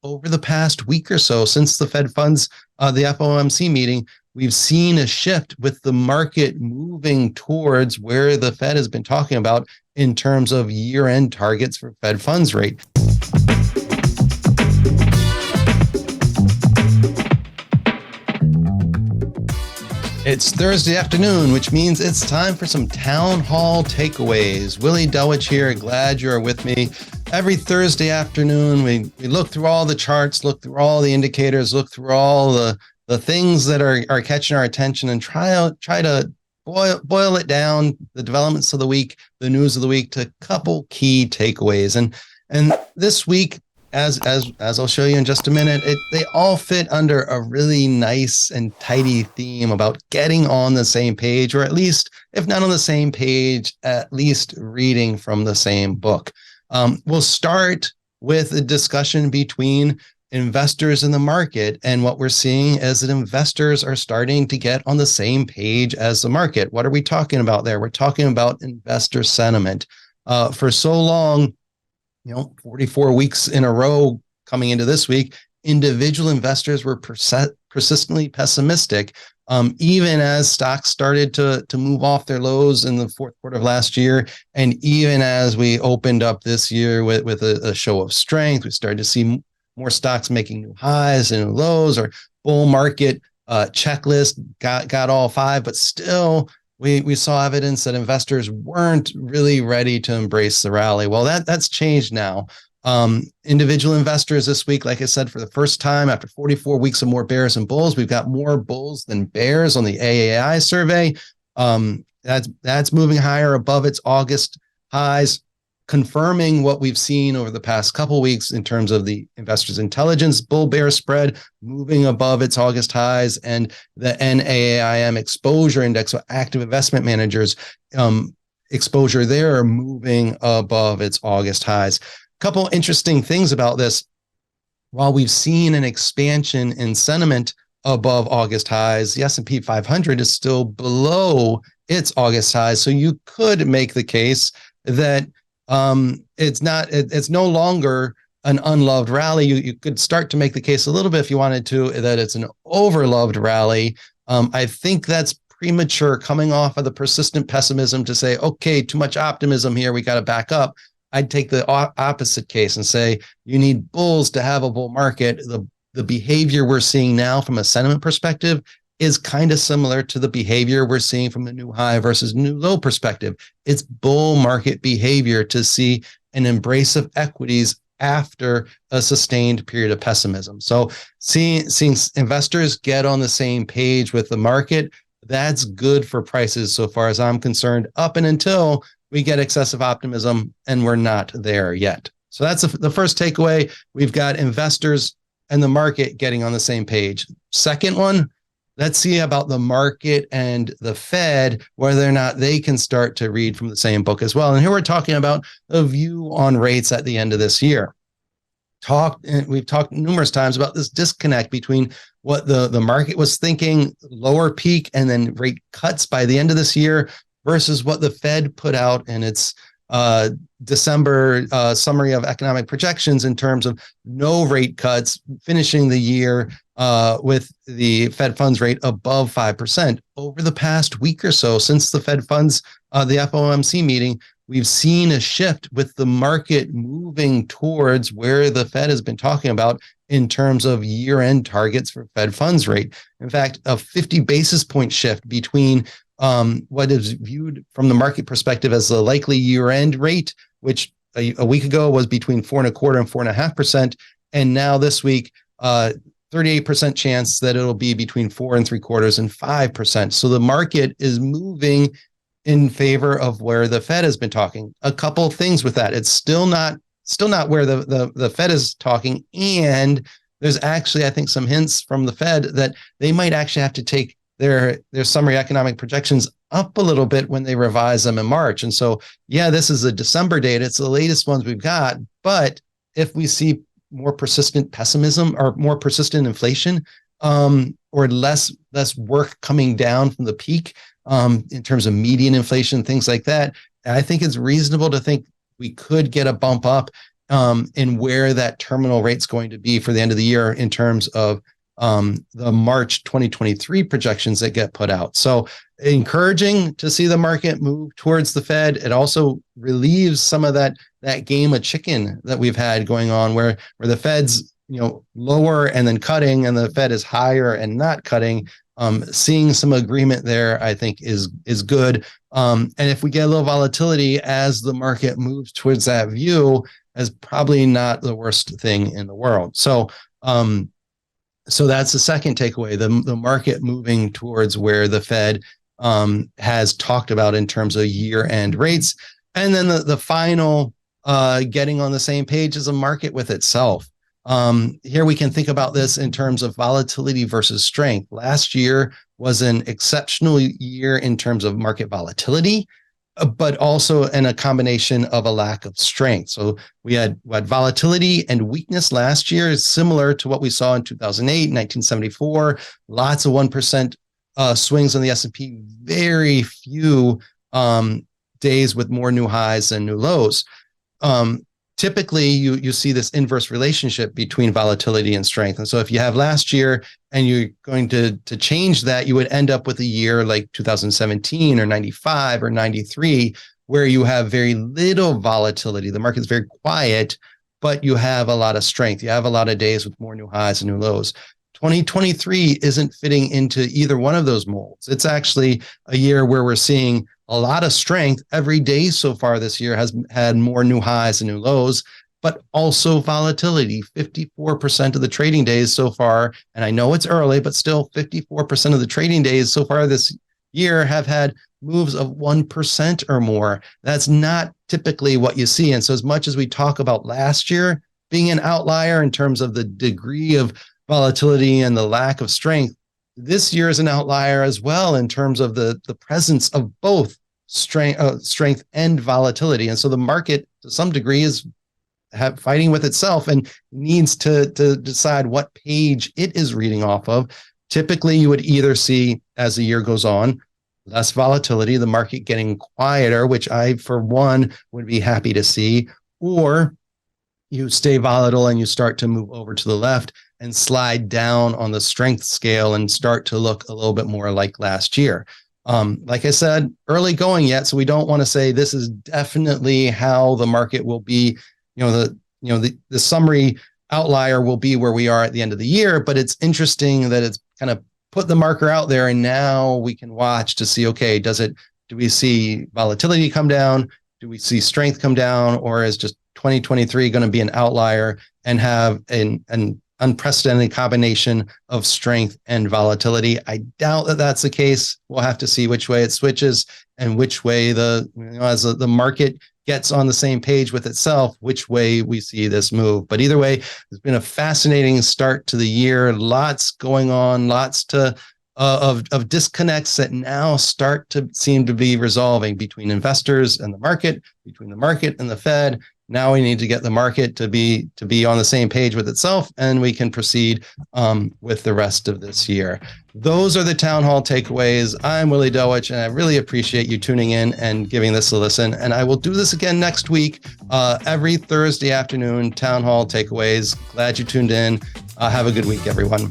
over the past week or so since the Fed funds, the FOMC meeting, we've seen a shift with the market moving towards where the Fed has been talking about in terms of year-end targets for Fed funds rate. It's Thursday afternoon, which means it's time for some Townhall Takeaways. Willie Delwich here. Glad you're with me. Every Thursday afternoon, we look through all the charts, look through all the indicators, look through all the things that are catching our attention and try to boil it down, the developments of the week, the news of the week, to a couple key takeaways. And this week, as I'll show you in just a minute, they all fit under a really nice and tidy theme about getting on the same page, or at least, if not on the same page, at least reading from the same book. We'll start with a discussion between investors in the market, and what we're seeing is that investors are starting to get on the same page as the market. What are we talking about there? We're talking about investor sentiment. For so long, 44 weeks in a row coming into this week, individual investors were persistently pessimistic, even as stocks started to move off their lows in the fourth quarter of last year. And even as we opened up this year with a show of strength, we started to see more stocks making new highs and new lows. Or bull market checklist got all five, but still we saw evidence that investors weren't really ready to embrace the rally. Well, that's changed now. Individual investors this week, like I said, for the first time after 44 weeks of more bears and bulls, we've got more bulls than bears on the AAI survey. That's moving higher above its August highs, confirming what we've seen over the past couple of weeks in terms of the investors' intelligence bull-bear spread moving above its August highs, and the NAIM exposure index, so active investment managers exposure there, moving above its August highs. A couple interesting things about this. While we've seen an expansion in sentiment above August highs, the S&P 500 is still below its August highs. So you could make the case that it's no longer an unloved rally. You could start to make the case a little bit, if you wanted to, that it's an overloved rally. I think that's premature, coming off of the persistent pessimism, to say, okay, too much optimism here, we got to back up. I'd take the opposite case and say you need bulls to have a bull market. The behavior we're seeing now from a sentiment perspective is kind of similar to the behavior we're seeing from the new high versus new low perspective. It's bull market behavior to see an embrace of equities after a sustained period of pessimism. So seeing investors get on the same page with the market, that's good for prices so far as I'm concerned, up and until we get excessive optimism, and we're not there yet. So that's the first takeaway. We've got investors and the market getting on the same page. Second one, let's see about the market and the Fed, whether or not they can start to read from the same book as well. And here we're talking about a view on rates at the end of this year. We've talked numerous times about this disconnect between what the market was thinking, lower peak and then rate cuts by the end of this year, versus what the Fed put out in its December summary of economic projections in terms of no rate cuts, finishing the year with the Fed funds rate above 5%. Over the past week or so since the Fed funds, the FOMC meeting, we've seen a shift with the market moving towards where the Fed has been talking about in terms of year-end targets for Fed funds rate. In fact, a 50 basis point shift between what is viewed from the market perspective as the likely year-end rate, which a week ago was between 4.25% and 4.5%, and now this week, 38% chance that it'll be between 4.75% and 5%. So the market is moving in favor of where the Fed has been talking. A couple of things with that. It's still not where the Fed is talking, and there's actually, I think, some hints from the Fed that they might actually have to take their summary economic projections up a little bit when they revise them in March. And so, yeah, this is the December data. It's the latest ones we've got. But if we see more persistent pessimism or more persistent inflation, or less work coming down from the peak in terms of median inflation, things like that, I think it's reasonable to think we could get a bump up in where that terminal rate's going to be for the end of the year in terms of the March 2023 projections that get put out. So encouraging to see the market move towards the Fed. It also relieves some of that game of chicken that we've had going on where the Fed's lower and then cutting, and the Fed is higher and not cutting. Seeing some agreement there, I think, is good. And if we get a little volatility as the market moves towards that view, is probably not the worst thing in the world. So that's the second takeaway: the market moving towards where the Fed has talked about in terms of year-end rates, and then the final getting on the same page as a market with itself. Here we can think about this in terms of volatility versus strength. Last year was an exceptional year in terms of market volatility, but also in a combination of a lack of strength. So we had volatility and weakness last year, is similar to what we saw in 2008, 1974. Lots of 1% swings on the S&P, very few days with more new highs than new lows. Typically, you see this inverse relationship between volatility and strength. And so if you have last year and you're going to change that, you would end up with a year like 2017 or 95 or 93, where you have very little volatility. The market's very quiet, but you have a lot of strength. You have a lot of days with more new highs and new lows. 2023 isn't fitting into either one of those molds. It's actually a year where we're seeing a lot of strength. Every day so far this year has had more new highs and new lows, but also volatility. 54% of the trading days so far, and I know it's early, but still 54% of the trading days so far this year have had moves of 1% or more. That's not typically what you see. And so as much as we talk about last year being an outlier in terms of the degree of volatility and the lack of strength, this year is an outlier as well in terms of the presence of both strength and volatility. And so the market, to some degree, is fighting with itself and needs to decide what page it is reading off of. Typically, you would either see, as the year goes on, less volatility, the market getting quieter, which I, for one, would be happy to see, or you stay volatile and you start to move over to the left and slide down on the strength scale and start to look a little bit more like last year. Like I said, early going yet, so we don't want to say this is definitely how the market will be. The summary outlier will be where we are at the end of the year, but it's interesting that it's kind of put the marker out there, and now we can watch to see, okay, do we see volatility come down? Do we see strength come down? Or is just 2023 going to be an outlier and have an unprecedented combination of strength and volatility? I doubt that that's the case. We'll have to see which way it switches and which way as the market gets on the same page with itself, which way we see this move. But either way, it's been a fascinating start to the year. Lots going on, lots of disconnects that now start to seem to be resolving between investors and the market, between the market and the Fed. Now we need to get the market to be on the same page with itself, and we can proceed with the rest of this year. Those are the Townhall Takeaways. I'm Willie Dowich, and I really appreciate you tuning in and giving this a listen. And I will do this again next week, every Thursday afternoon, Townhall Takeaways. Glad you tuned in. Have a good week, everyone.